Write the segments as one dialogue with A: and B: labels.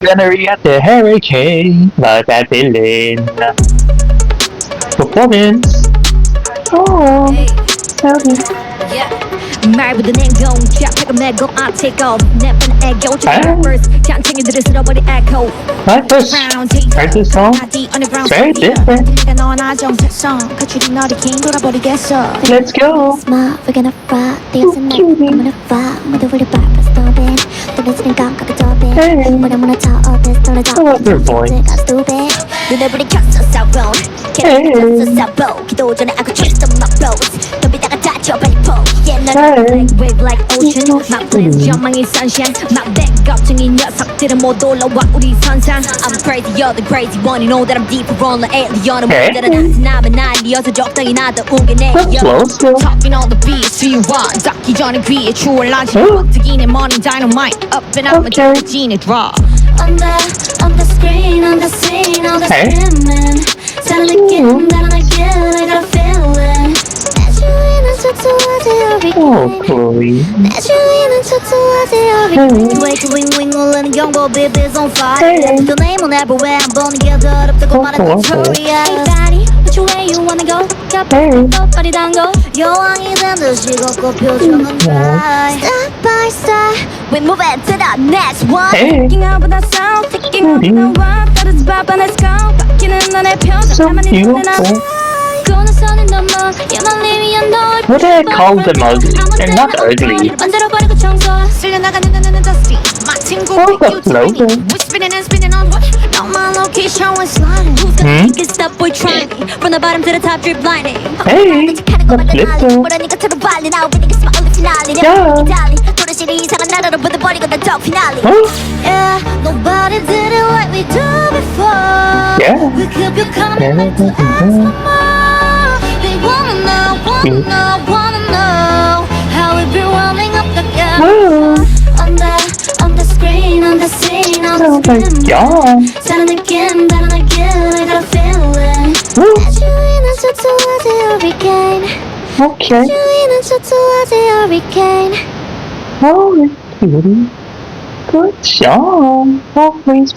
A: gonna react to Hurricane by BADVILLAIN. Performance. Oh,
B: yeah. 말보다 냉동자 팩을 메고 I take off 내 뻔한 애교 저 first 잔챙이들을 쓸어버린 echo.
A: I first heard this song. It's very different. Let's go.
C: We're gonna rock, dance the night. I'm gonna rock, 모두 우리 밟아 stopping. 떨어지는 감각을 더빙. 뭐라 저 어디서 떨어져.
A: I love her voice.
C: 눈에 불이 켰어 사로. 켰어 사로. 기도 전에 I could twist on my blows. 덤비다가 다쳐 빨리 포기해. 넌 wave like ocean. My plan 전망이 sunshine. My back 걱정인 녀석들은 못 올라와 우리 선상. I'm crazy, you're the crazy one. You know that I'm deeper on the alien. 모두들은 나한테 나만 날리어서 적당히 나도 웅게 내. Talking on the beat, see you run. 닿기 전에 귀에 추월라지. 뜨기 내 morning dynamite. Up and up, my jeans draw. On the screen, on the scene, on the screaming. Suddenly getting down again, I got a feeling. 내주위는 towards every
A: Oh, Chloe.
C: 내주위는 towards every way to wing wing 올리는 경보비 is on fire. The name on everywhere 안 보는 게 더 어렵다고 말한 Victoria. Hey buddy, which way you wanna go? got 빨리 당겨. 여왕이 된 듯이 걷고 표정은 dry. Step by step, we move it to the next one. Picking up with that sound, picking up with that one. 떨어지 봐봐, let's go. 바뀌는 너의 표정, 가만히 있는 나.
A: What do I call them ugly? They're not ugly. Oh, that's Logan.
C: From the bottom to the top, drip blinding.
A: Hey, that's little.
C: Yeah, nobody did it like we do before.
A: Yeah.
C: We keep you coming back to ask for more. They wanna know how we be warming up the gun. On the screen, on the scene, on the screen. 다른 느낌, 다른 again, I got a feeling. 내주위는 towards the hurricane.
A: Okay.
C: 내주위는 towards the hurricane.
A: Oh, cutie. Good job. Oh, please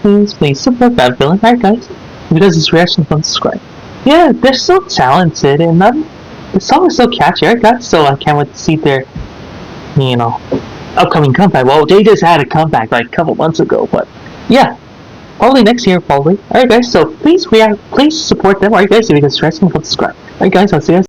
A: support BADVILLAIN. Alright, guys. If you guys this reaction, don't subscribe. Yeah, they're so talented, and the song is so catchy, right, guys? So I can't wait to see their, upcoming comeback. Well, they just had a comeback like a couple months ago, but yeah, probably next year, probably. Alright, guys. So please support them. Alright, guys. If you guys reaction, don't subscribe. Alright, guys. I'll see you guys.